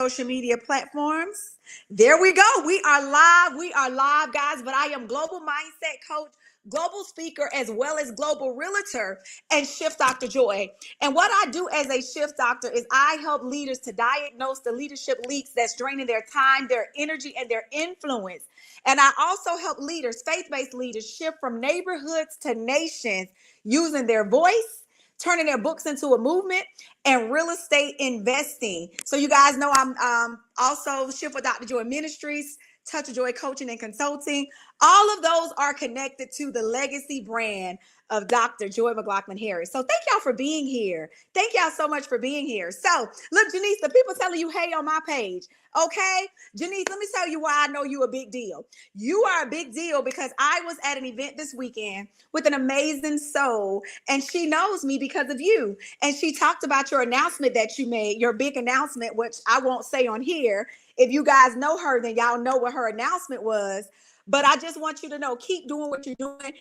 social media platforms. There we go. We are live. We are live, guys. But I am global mindset coach, global speaker, as well as global realtor and Shift Dr. Joy. And what I do as a Shift Doctor is I help leaders to diagnose the leadership leaks that's draining their time, their energy, and their influence. And I also help leaders, faith-based leaders, shift from neighborhoods to nations using their voice, turning their books into a movement, and real estate investing. So you guys know I'm also Shift with Dr. Joy Ministries, Touch of Joy Coaching and Consulting. All of those are connected to the legacy brand of Dr. Joy McLaughlin Harris. So thank y'all for being here. Thank y'all so much for being here. So look, Janice, the people telling you, hey, on my page. Okay, Janice, let me tell you why I know you a big deal. You are a big deal because I was at an event this weekend with an amazing soul, and she knows me because of you. And she talked about your announcement that you made, your big announcement, which I won't say on here. If you guys know her, then y'all know what her announcement was. But I just want you to know, keep doing what you're doing,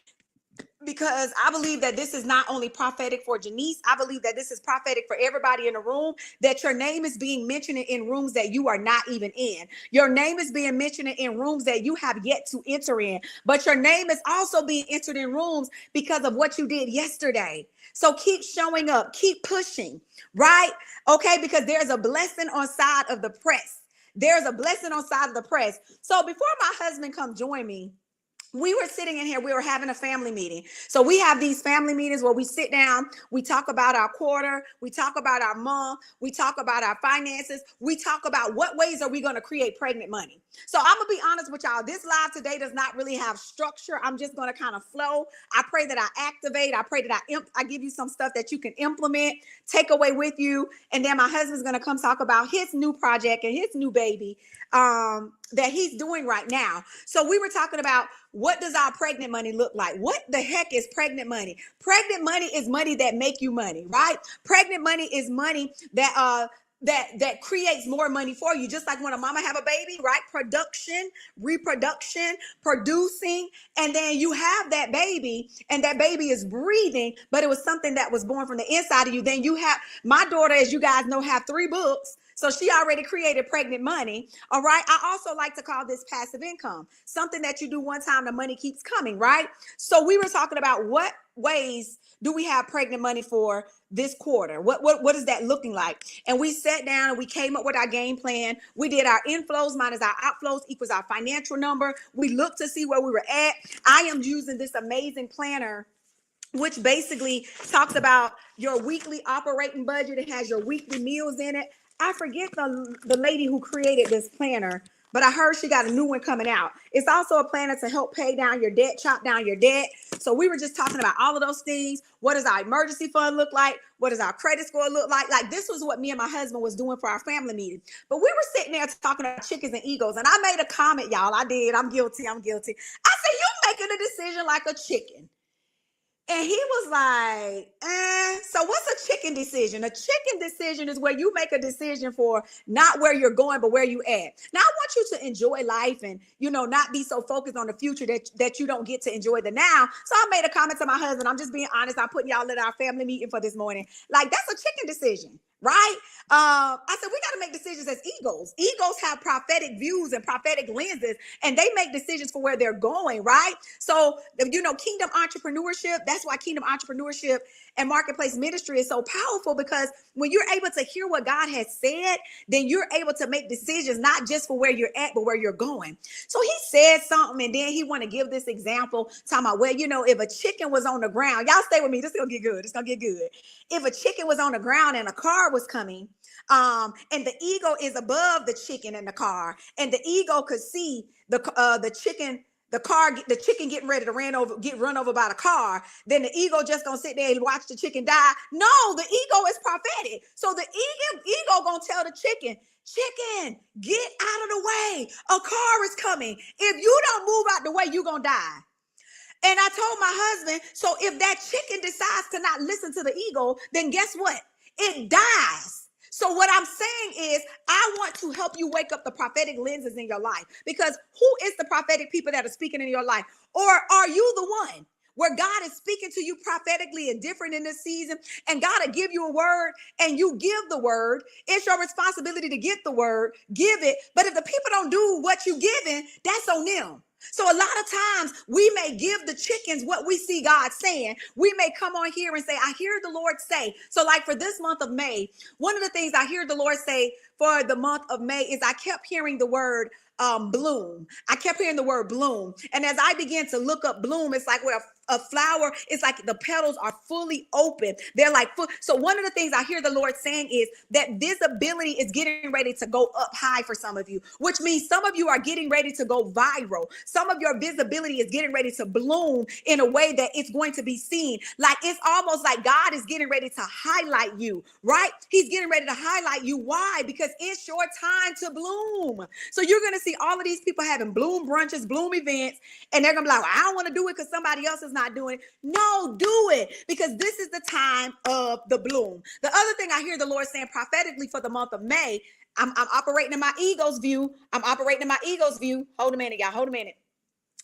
because I believe that this is not only prophetic for Janice, I believe that this is prophetic for everybody in the room, that your name is being mentioned in rooms that you are not even in. Your name is being mentioned in rooms that you have yet to enter in, but your name is also being entered in rooms because of what you did yesterday. So keep showing up, keep pushing, right? Okay, because there's a blessing on side of the press. There's a blessing on side of the press. So before my husband come join me, we were sitting in here, we were having a family meeting. So we have these family meetings where we sit down, we talk about our quarter, we talk about our month, we talk about our finances, we talk about what ways are we going to create pregnant money. So I'm gonna be honest with y'all, this live today does not really have structure. I'm just going to kind of flow. I pray that I activate, I pray that I give you some stuff that you can implement, take away with you, and then my husband's going to come talk about his new project and his new baby that he's doing right now. So we were talking about, what does our pregnant money look like? What the heck is pregnant money? Pregnant money is money that make you money, right? Pregnant money is money that creates more money for you. Just like when a mama have a baby, right? Production, reproduction, producing, and then you have that baby, and that baby is breathing, but it was something that was born from the inside of you. Then you have, my daughter, as you guys know, have 3 books. So she already created pregnant money. All right. I also like to call this passive income, something that you do one time, the money keeps coming, right? So we were talking about what ways do we have pregnant money for this quarter? What is that looking like? And we sat down and we came up with our game plan. We did our inflows minus our outflows equals our financial number. We looked to see where we were at. I am using this amazing planner, which basically talks about your weekly operating budget. It has your weekly meals in it. I forget the lady who created this planner, but I heard she got a new one coming out. It's also a planner to help pay down your debt, chop down your debt. So we were just talking about all of those things. What does our emergency fund look like? What does our credit score look like? Like, this was what me and my husband was doing for our family meeting. But we were sitting there talking about chickens and egos. And I made a comment, y'all. I did. I'm guilty. I said, you making a decision like a chicken. And he was like, so what's a chicken decision? A chicken decision is where you make a decision for not where you're going, but where you at. Now, I want you to enjoy life and, not be so focused on the future that you don't get to enjoy the now. So I made a comment to my husband. I'm just being honest. I'm putting y'all in our family meeting for this morning. Like, that's a chicken decision. Right? I said, we got to make decisions as egos. Egos have prophetic views and prophetic lenses, and they make decisions for where they're going, right? So, kingdom entrepreneurship, that's why kingdom entrepreneurship and marketplace ministry is so powerful, because when you're able to hear what God has said, then you're able to make decisions, not just for where you're at, but where you're going. So he said something, and then he want to give this example, talking about, well, if a chicken was on the ground, y'all stay with me, this is going to get good. It's going to get good. If a chicken was on the ground and a car was coming, and the ego is above the chicken in the car, and the ego could see the chicken, the chicken getting ready to run over by the car, then the ego just gonna sit there and watch the chicken die. No, the ego is prophetic. So the ego gonna tell the chicken, get out of the way. A car is coming. If you don't move out the way, you're gonna die. And I told my husband, so if that chicken decides to not listen to the ego, then guess what? It dies. So what I'm saying is, I want to help you wake up the prophetic lenses in your life, because who is the prophetic people that are speaking in your life? Or are you the one? where God is speaking to you prophetically and different in this season, and God will give you a word and you give the word. It's your responsibility to get the word, give it. But if the people don't do what you giving, that's on them. So a lot of times we may give the chickens what we see God saying. We may come on here and say, I hear the Lord say. So like for this month of May, one of the things I hear the Lord say for the month of May is I kept hearing the word bloom. I kept hearing the word bloom. And as I began to look up bloom, it's like where a flower, it's like the petals are fully open. They're like full. So one of the things I hear the Lord saying is that visibility is getting ready to go up high for some of you, which means some of you are getting ready to go viral. Some of your visibility is getting ready to bloom in a way that it's going to be seen. Like it's almost like God is getting ready to highlight you, right? He's getting ready to highlight you. Why? Because it's your time to bloom. So you're going to see all of these people having bloom brunches, bloom events, and they're going to be like, well, I don't want to do it because somebody else is not doing it. No, do it, because this is the time of the bloom. The other thing I hear the Lord saying prophetically for the month of May, I'm operating in my ego's view. I'm operating in my ego's view. Hold a minute, y'all. Hold a minute.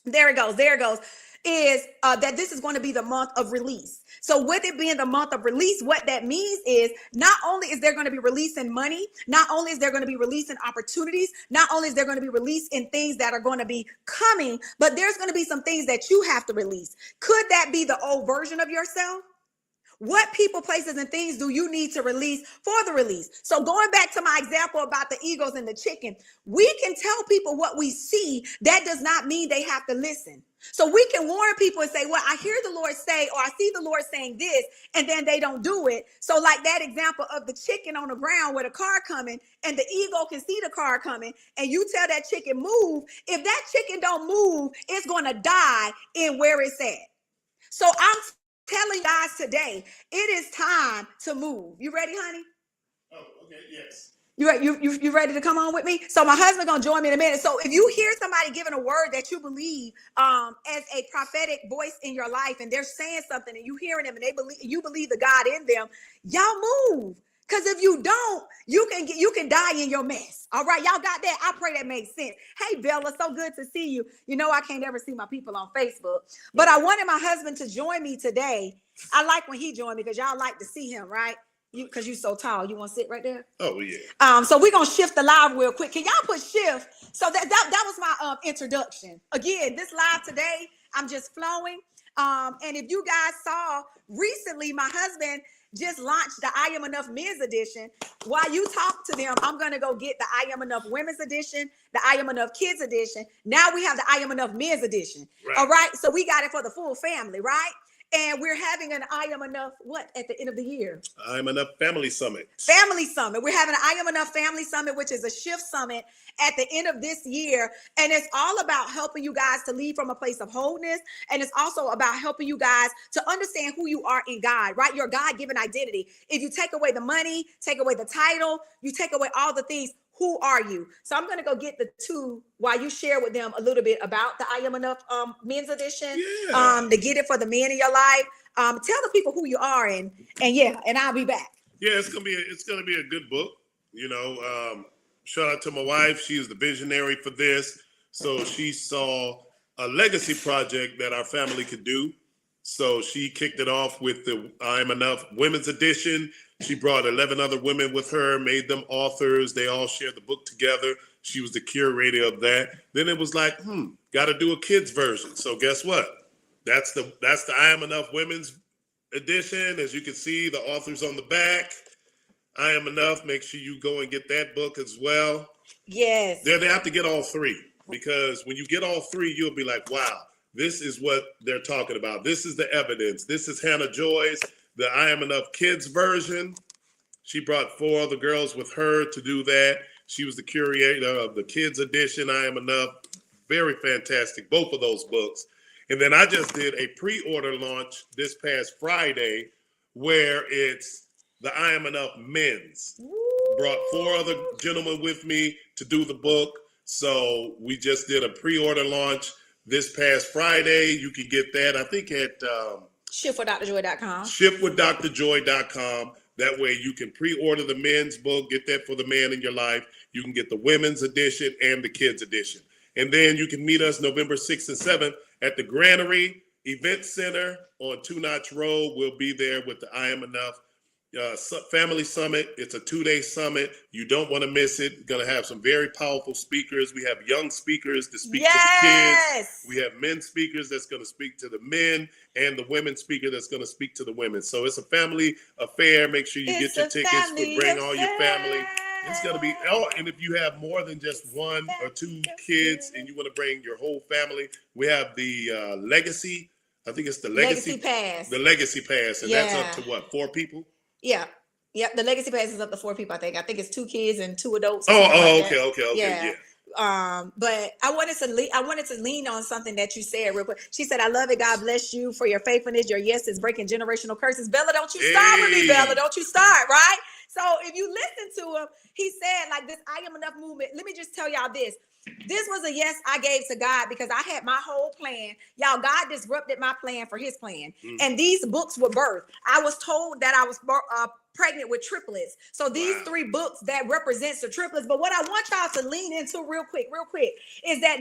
There it goes. There it goes. Is that this is going to be the month of release. So with it being the month of release, what that means is not only is there going to be releasing money, not only is there going to be releasing opportunities, not only is there going to be release in things that are going to be coming, but there's going to be some things that you have to release. Could that be the old version of yourself? What people, places, and things do you need to release for the release? So going back to my example about the eagles and the chicken, we can tell people what we see. That does not mean they have to listen. So we can warn people and say, well, I hear the Lord say, or I see the Lord saying this, and then they don't do it. So like that example of the chicken on the ground with a car coming, and the eagle can see the car coming, and you tell that chicken move. If that chicken don't move, it's going to die in where it's at. So I'm telling you guys today, it is time to move. You ready, honey? Oh, okay, yes. You ready to come on with me? So my husband gonna join me in a minute. So if you hear somebody giving a word that you believe as a prophetic voice in your life, and they're saying something, and you hearing them, and you believe the God in them, y'all move. Because if you don't, you can die in your mess. All right, y'all got that? I pray that makes sense. Hey, Bella, so good to see you. You know I can't ever see my people on Facebook, but I wanted my husband to join me today. I like when he joined me because y'all like to see him, right? Because you're so tall. You want to sit right there? Oh, yeah. So we're going to shift the live real quick. Can y'all put shift? So that was my introduction. Again, this live today, I'm just flowing. And if you guys saw recently, my husband just launched the I Am Enough Men's Edition. While you talk to them, I'm going to go get the I Am Enough Women's Edition, the I Am Enough Kids Edition. Now we have the I Am Enough Men's Edition. Right. All right. So we got it for the full family, right? And we're having an I Am Enough, what, at the end of the year? I Am Enough Family Summit. Family Summit. We're having an I Am Enough Family Summit, which is a shift summit at the end of this year. And it's all about helping you guys to lead from a place of wholeness. And it's also about helping you guys to understand who you are in God, right? Your God-given identity. If you take away the money, take away the title, you take away all the things, who are you? So I'm going to go get the two while you share with them a little bit about the I Am Enough Men's Edition, to get it for the men in your life. Tell the people who you are, and I'll be back. Yeah, it's gonna be a good book. You know, shout out to my wife. She is the visionary for this. So she saw a legacy project that our family could do. So she kicked it off with the I Am Enough Women's Edition. She brought 11 other women with her, made them authors. They all shared the book together. She was the curator of that. Then it was like, got to do a kids version. So guess what? That's the I Am Enough Women's Edition. As you can see, the authors on the back. I Am Enough. Make sure you go and get that book as well. Yes. They have to get all three, because when you get all three, you'll be like, wow, this is what they're talking about. This is the evidence. This is Hannah Joy's, the I Am Enough Kids version. She brought 4 other girls with her to do that. She was the curator of the Kids Edition, I Am Enough. Very fantastic, both of those books. And then I just did a pre-order launch this past Friday where it's the I Am Enough Men's. Brought 4 other gentlemen with me to do the book. So we just did a pre-order launch this past Friday. You can get that, I think, at shiftwithdrjoy.com. shiftwithdrjoy.com. That way you can pre-order the men's book, get that for the man in your life. You can get the women's edition and the kids edition. And then you can meet us November 6th and 7th at the Granary Event Center on Two Notch Road. We'll be there with the I Am Enough Family Summit. It's a 2-day summit. You don't want to miss it. Going to have some very powerful speakers. We have young speakers to speak to the kids. We have men speakers that's going to speak to the men, and the women speaker that's going to speak to the women. So it's a family affair. Make sure you get your tickets. Bring all your family. It's going to be, and if you have more than just 1 or 2 kids and you want to bring your whole family, we have the Legacy. I think it's the Legacy Pass. The Legacy Pass, and that's up to what, 4 people? Yeah. Yep. The Legacy Pass is up to 4 people, I think. I think it's 2 kids and 2 adults. Okay. Yeah. But I wanted to lean on something that you said real quick. She said, I love it. God bless you for your faithfulness. Your yes is breaking generational curses. Bella, don't you start with me, Bella. Don't you start, right? So if you listen to him, he said like this I Am Enough movement. Let me just tell y'all this. This was a yes I gave to God because I had my whole plan. Y'all, God disrupted my plan for his plan. And these books were birthed. I was told that I was pregnant with triplets. So these 3 books that represents the triplets. But what I want y'all to lean into real quick, is that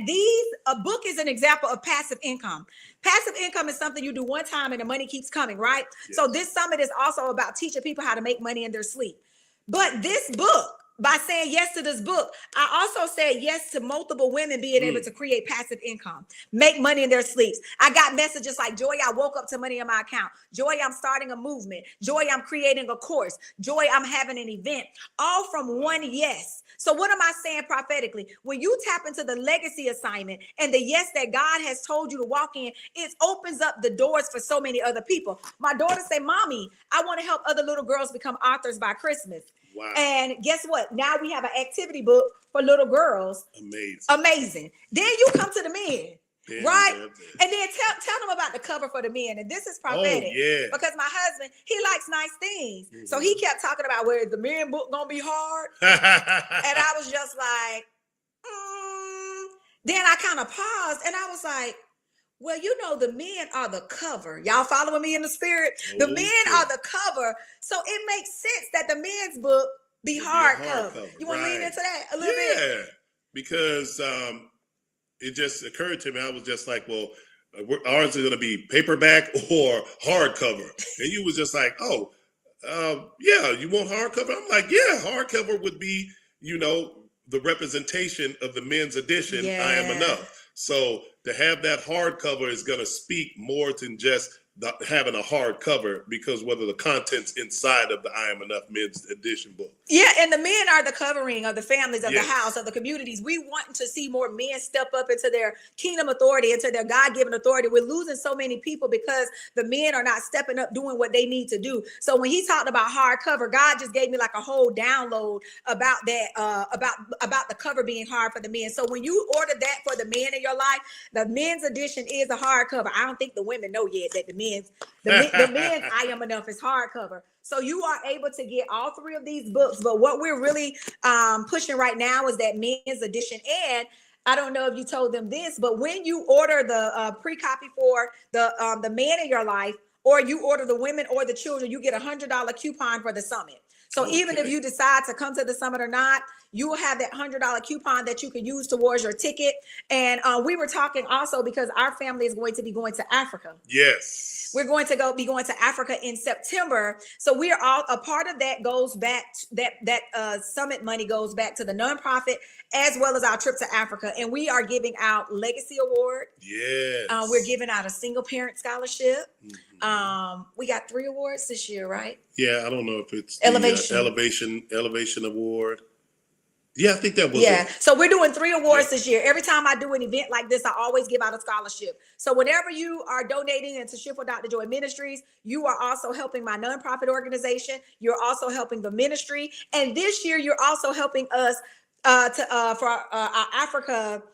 a book is an example of passive income. Passive income is something you do one time and the money keeps coming, right? Yes. So this summit is also about teaching people how to make money in their sleep. But this book, by saying yes to this book, I also said yes to multiple women being able to create passive income, make money in their sleeps. I got messages like, Joy, I woke up to money in my account. Joy, I'm starting a movement. Joy, I'm creating a course. Joy, I'm having an event. All from one yes. So what am I saying prophetically? When you tap into the legacy assignment and the yes that God has told you to walk in, it opens up the doors for so many other people. My daughter say, Mommy, I want to help other little girls become authors by Christmas. Wow. And guess what? Now we have an activity book for little girls. Amazing. Then you come to the men, right? And then tell them about the cover for the men. And this is prophetic. Because my husband, he likes nice things. So he kept talking about where the men book gonna be hard. And I was just like, Then I kind of paused and I was like, well, you know, the men are the cover. Y'all following me in the spirit? The men are the cover. So it makes sense that the men's book be hardcover. You want to lean into that a little bit? Yeah, because it just occurred to me. I was just like, well, ours is going to be paperback or hardcover. And you was just like, yeah, you want hardcover? I'm like, yeah, hardcover would be, you know, the representation of the men's edition, I Am Enough. So to have that hardcover is going to speak more than just having a hardcover, because whether the content's inside of the I Am Enough men's edition book. Yeah, and the men are the covering of the families, of the house, of the communities. We want to see more men step up into their kingdom authority, into their God-given authority. We're losing so many people because the men are not stepping up doing what they need to do. So when he talked about hardcover, God just gave me like a whole download about that, about the cover being hard for the men. So when you order that for the men in your life, the men's edition is a hardcover. I don't think the women know yet that the men's I Am Enough is hardcover. So you are able to get all 3 of these books. But what we're really pushing right now is that men's edition. And I don't know if you told them this, but when you order the pre-copy for the man in your life, or you order the women or the children, you get $100 coupon for the summit. So even if you decide to come to the summit or not, you will have that $100 coupon that you can use towards your ticket. And we were talking also because our family is going to be going to Africa. Yes. We're going to be going to Africa in September. So we are all, a part of that goes back, that summit money goes back to the nonprofit as well as our trip to Africa. And we are giving out Legacy Award. Yes. We're giving out a single parent scholarship. We got 3 awards this year, right? Yeah, I don't know if it's Elevation. Elevation Award. Yeah, I think that was it. So we're doing 3 awards this year. Every time I do an event like this, I always give out a scholarship. So whenever you are donating into Shift with Dr. Joy Ministries, you are also helping my nonprofit organization. You're also helping the ministry. And this year, you're also helping us for our Africa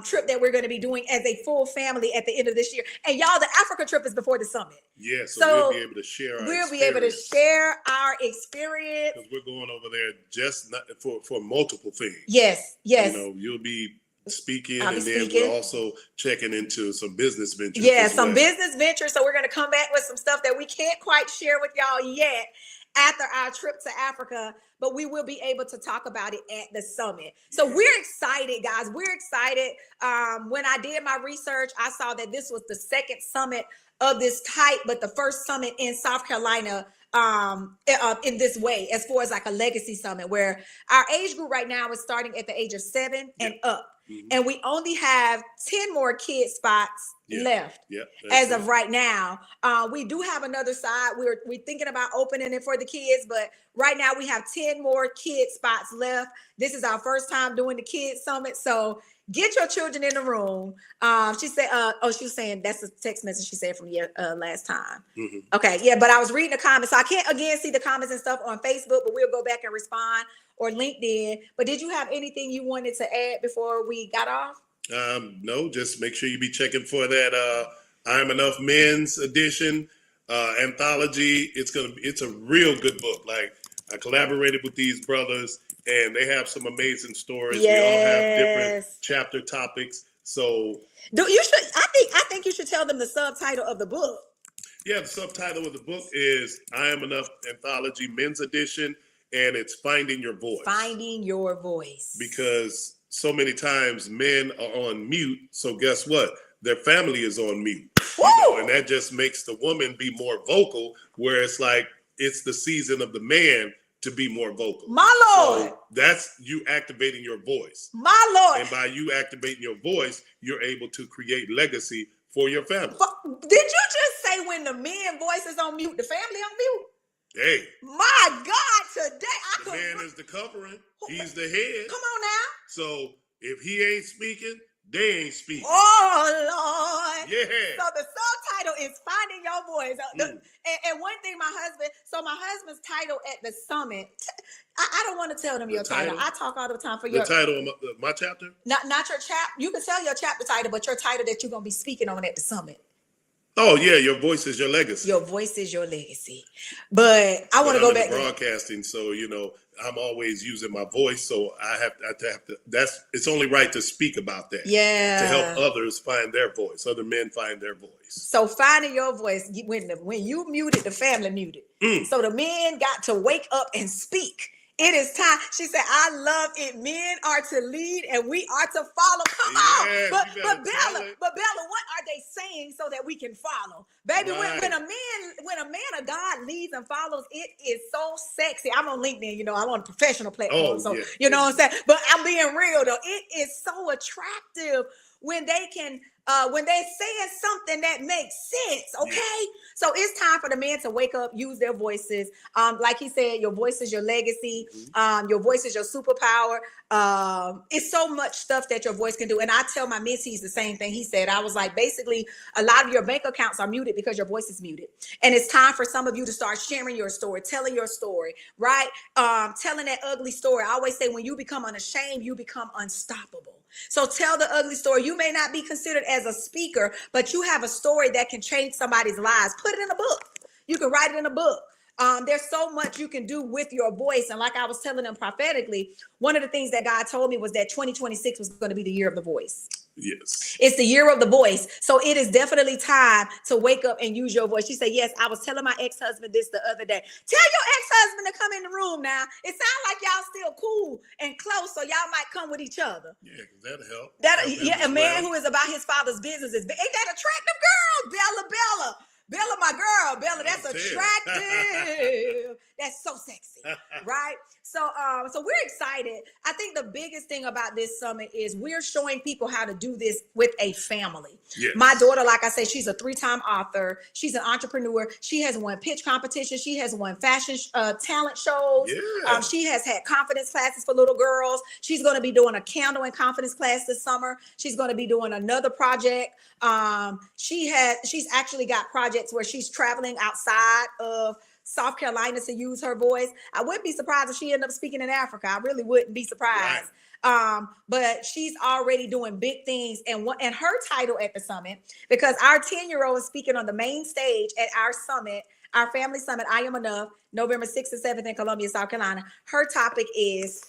trip that we're going to be doing as a full family at the end of this year. And y'all, the Africa trip is before the summit. Yeah, so we'll be able to share our experience. Because we're going over there just not for multiple things. Yes. You know, you'll be speaking, then we're also checking into some business ventures. Business ventures. So we're going to come back with some stuff that we can't quite share with y'all yet. after our trip to Africa, but we will be able to talk about it at the summit. So we're excited, guys. We're excited. When I did my research, I saw that this was the second summit of this type, but the first summit in South Carolina in this way, as far as like a legacy summit, where our age group right now is starting at the age of 7 and up. And we only have 10 more kid spots left as of right now. We do have another side. We're thinking about opening it for the kids, but right now we have 10 more kid spots left. This is our first time doing the kids summit. So get your children in the room. She said, she was saying that's a text message she said from last time. Okay, yeah, but I was reading the comments. So I can't again see the comments and stuff on Facebook, but we'll go back and respond, or LinkedIn. But did you have anything you wanted to add before we got off? No, just make sure you be checking for that I'm Enough Men's edition anthology. It's a real good book. Like, I collaborated with these brothers, and they have some amazing stories. We all have different chapter topics. So I think you should tell them the subtitle of the book. Yeah, the subtitle of the book is I Am Enough Anthology Men's Edition, and it's Finding Your Voice. Finding Your Voice. Because so many times men are on mute, so guess what? Their family is on mute. You know, and that just makes the woman be more vocal, where it's like it's the season of the man to be more vocal. My Lord. So that's you activating your voice. My Lord. And by you activating your voice, you're able to create legacy for your family. Did you just say when the man voice is on mute, the family on mute? Hey. My God, today the man is the covering. He's the head. Come on now. So if he ain't speaking, they ain't speaking. Oh, Lord. Yeah. So the subtitle is Finding Your Voice. And one thing my husband's title at the summit, I don't want to tell them your title. I talk all the time for your title of my chapter? Not your chapter. You can tell your chapter title, but your title that you're going to be speaking on at the summit. Oh, yeah, your voice is your legacy. Your voice is your legacy. But I want to go back to broadcasting, so I'm always using my voice, so I have to it's only right to speak about that. Yeah. To help others find their voice, other men find their voice. So finding your voice, when you muted, the family muted. So the men got to wake up and speak. It is time. She said, I love it. Men are to lead and we are to follow. Come on. But Bella, what are they saying so that we can follow? Baby, when a man of God leads and follows, it is so sexy. I'm on LinkedIn, I'm on a professional platform. You know what I'm saying? But I'm being real though. It is so attractive when they can when they're saying something that makes sense, okay? So it's time for the men to wake up, use their voices. Like he said, your voice is your legacy. Your voice is your superpower. It's so much stuff that your voice can do. And I tell my mentees the same thing he said. I was like, basically, a lot of your bank accounts are muted because your voice is muted. And it's time for some of you to start sharing your story, telling your story, right? Telling that ugly story. I always say, when you become unashamed, you become unstoppable. So tell the ugly story. You may not be considered as a speaker, but you have a story that can change somebody's lives. Put it in a book. You can write it in a book. There's so much you can do with your voice. And like I was telling them prophetically, one of the things that God told me was that 2026 was going to be the year of the voice. Yes. It's the year of the voice. So it is definitely time to wake up and use your voice. She said, yes, I was telling my ex-husband this the other day. Tell your ex-husband to come in the room now. It sounds like y'all still cool and close, so y'all might come with each other. Yeah, because that'll help. A man who is about his father's business ain't that attractive, girl? Bella, my girl. Bella, that's attractive. That's so sexy, right? So we're excited. I think the biggest thing about this summit is we're showing people how to do this with a family. Yes. My daughter, like I said, she's a 3-time author. She's an entrepreneur. She has won pitch competitions. She has won fashion talent shows. Yeah. She has had confidence classes for little girls. She's going to be doing a candle and confidence class this summer. She's going to be doing another project. She's actually got projects where she's traveling outside of South Carolina to use her voice. I wouldn't be surprised if she ended up speaking in Africa. I really wouldn't be surprised. Right. But she's already doing big things. And her title at the summit, because our 10-year-old is speaking on the main stage at our summit, our family summit, I Am Enough, November 6th and 7th in Columbia, South Carolina. Her topic is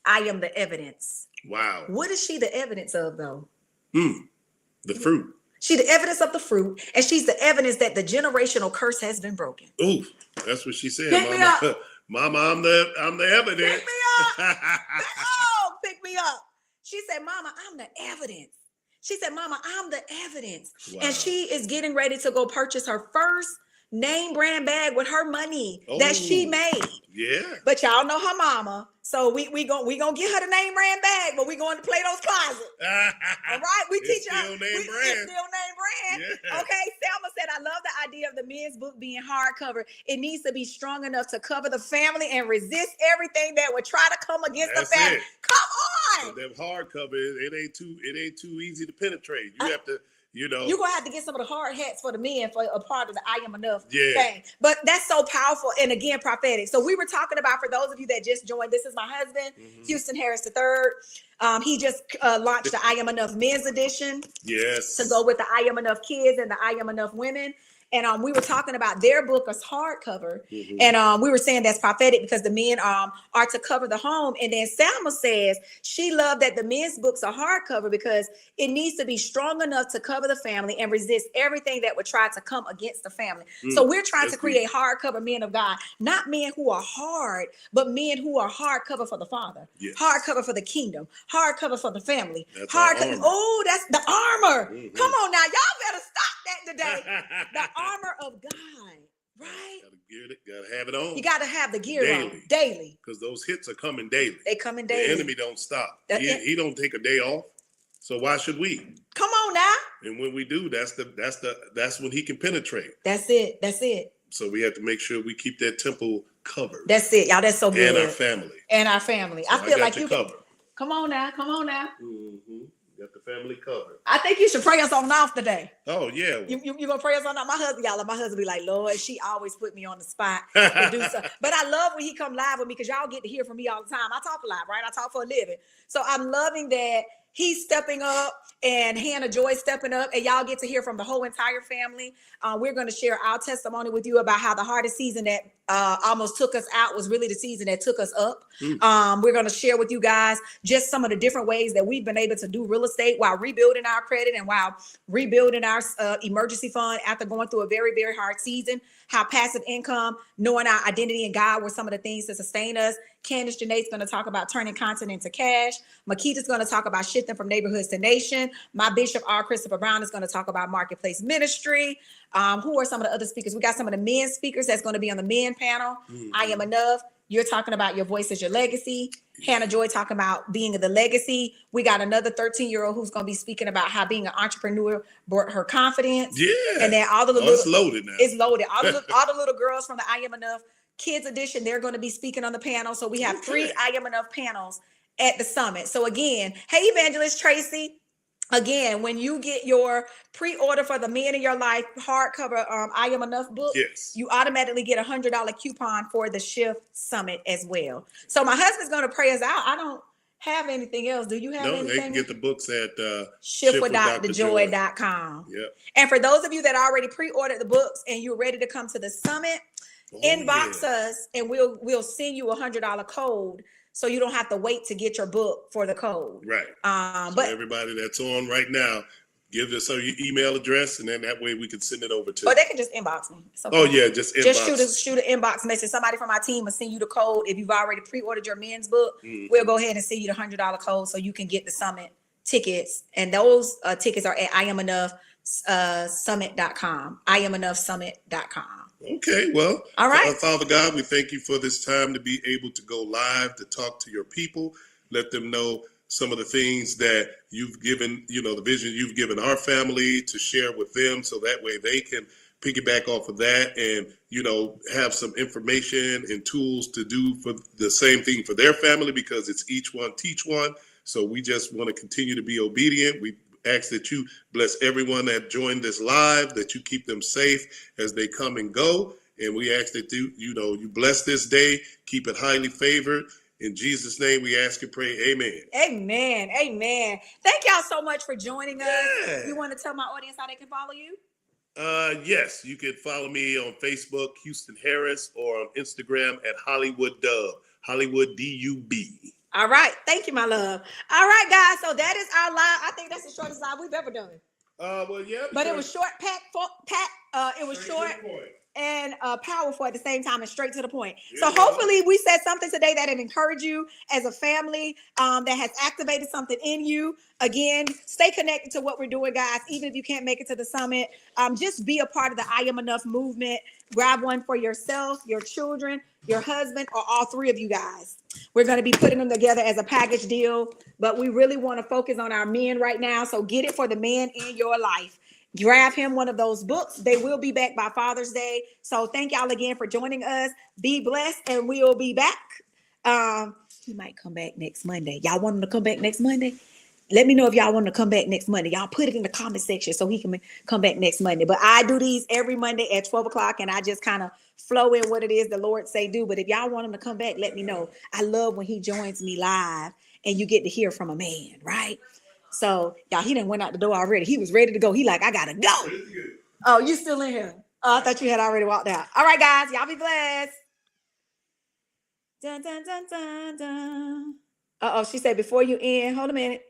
I Am the Evidence. Wow. What is she the evidence of, though? The fruit. She's the evidence of the fruit, and she's the evidence that the generational curse has been broken. Ooh, that's what she said, Pick me Mama. up. Mama, I'm the evidence. Pick me up. Oh, pick me up. She said, Mama, I'm the evidence. She said, Mama, I'm the evidence. Wow. And she is getting ready to go purchase her first name brand bag with her money that she made. Yeah. But y'all know her mama. So we gonna get her the name brand bag, but we going to Plato's Closet. All right, we teach her. Still name brand. It's still name brand. Yeah. Okay, Selma said, I love the idea of the men's book being hardcover. It needs to be strong enough to cover the family and resist everything that would try to come against the family. Come on. That hardcover, it ain't too easy to penetrate. You have to. You're going to have to get some of the hard hats for the men for a part of the I Am Enough Yeah. thing. But that's so powerful. And again, prophetic. So we were talking about, for those of you that just joined, this is my husband, Houston Harris III. He just launched the I Am Enough men's edition. Yes. To go with the I Am Enough kids and the I Am Enough women. And we were talking about their book as hardcover. And we were saying that's prophetic because the men are to cover the home. And then Selma says she loved that the men's books are hardcover because it needs to be strong enough to cover the family and resist everything that would try to come against the family. So we're trying to create hardcover men of God, not men who are hard, but men who are hardcover for the Father, hardcover for the kingdom, hardcover for the family. That's hardcover. Oh, that's the armor. Come on now, y'all better stop that today. The armor of God, right? Gotta have it on. You gotta have the gear on daily. Because those hits are coming daily. They coming daily. The enemy don't stop. He don't take a day off. So why should we? Come on now. And when we do, that's when he can penetrate. That's it. So we have to make sure we keep that temple covered. That's it, y'all. That's so good. And our family. So I feel like you covered. Come on now. Got the family covered. I think you should pray us on off today. Oh yeah. You gonna pray us on off? My husband be like, Lord, she always put me on the spot to do something. But I love when he come live with me because y'all get to hear from me all the time. I talk a lot, right? I talk for a living. So I'm loving that he's stepping up and Hannah Joy stepping up, and y'all get to hear from the whole entire family. We're going to share our testimony with you about how the hardest season that almost took us out was really the season that took us up. We're going to share with you guys just some of the different ways that we've been able to do real estate while rebuilding our credit and while rebuilding our emergency fund after going through a very, very hard season. How passive income, knowing our identity in God were some of the things to sustain us. Candace Janae's going to talk about turning content into cash. Makita's going to talk about shifting from neighborhoods to nation. My Bishop R. Christopher Brown is going to talk about marketplace ministry. Who are some of the other speakers? We got some of the men speakers that's going to be on the men panel. I Am Enough. You're talking about your voice is your legacy. Hannah Joy talking about being the legacy. We got another 13-year-old who's going to be speaking about how being an entrepreneur brought her confidence. Yeah. And then all the little it's loaded now. It's loaded. All the little girls from the I Am Enough Kids Edition, they're going to be speaking on the panel. So we have 3 I Am Enough panels at the summit. So again, hey, Evangelist Tracy. Again, when you get your pre-order for the Men in Your Life hardcover I Am Enough book, you automatically get a $100 coupon for the Shift Summit as well. So my husband's going to pray us out. I don't have anything else. Do you have anything? No, they can get the books at shiftwithdrjoy.com. Yep. And for those of you that already pre-ordered the books and you're ready to come to the summit, inbox us and we'll send you a $100 code. So you don't have to wait to get your book for the code. Right. But everybody that's on right now, give us your email address, and then that way we can send it over to. Or they can just inbox me. Okay. Oh yeah, just inbox. Just shoot an inbox message. Somebody from our team will send you the code. If you've already pre-ordered your men's book, we'll go ahead and send you the $100 code so you can get the summit tickets. And those tickets are at IamEnoughSummit.com. IamEnoughSummit.com. Okay, well, all right. Father God, we thank you for this time to be able to go live, to talk to your people, let them know some of the things that you've given, the vision you've given our family to share with them, so that way they can piggyback off of that and, have some information and tools to do for the same thing for their family, because it's each one teach one. So we just want to continue to be obedient. We ask that you bless everyone that joined this live, that you keep them safe as they come and go. And we ask that you bless this day, keep it highly favored. In Jesus' name, we ask and pray. Amen. Amen. Amen. Thank y'all so much for joining us. You want to tell my audience how they can follow you? Yes, you can follow me on Facebook, Houston Harris, or on Instagram at Hollywood Dub, Hollywood DUB. All right. Thank you, my love. All right, guys. So that is our live. I think that's the shortest live we've ever done. Well, yeah. But it was short, it was short and powerful at the same time and straight to the point. So hopefully we said something today that encouraged you as a family, that has activated something in you. Again, stay connected to what we're doing, guys. Even if you can't make it to the summit, just be a part of the I Am Enough movement. Grab one for yourself, your children, your husband, or all three of you guys. We're going to be putting them together as a package deal, but we really want to focus on our men right now. So get it for the men in your life. Grab him one of those books. They will be back by Father's Day. So thank y'all again for joining us. Be blessed, and we will be back. He might come back next Monday. Y'all want him to come back next Monday? Let me know if y'all want to come back next Monday. Y'all put it in the comment section so he can come back next Monday. But I do these every Monday at 12 o'clock, and I just kind of flow in what it is the Lord say do. But if y'all want him to come back, let me know. I love when he joins me live and you get to hear from a man, right? So, y'all, he done went out the door already. He was ready to go. He like, I got to go. Oh, you still in here? Oh, I thought you had already walked out. All right, guys. Y'all be blessed. Dun, dun, dun, dun, dun. Uh-oh, she said before you end, hold a minute.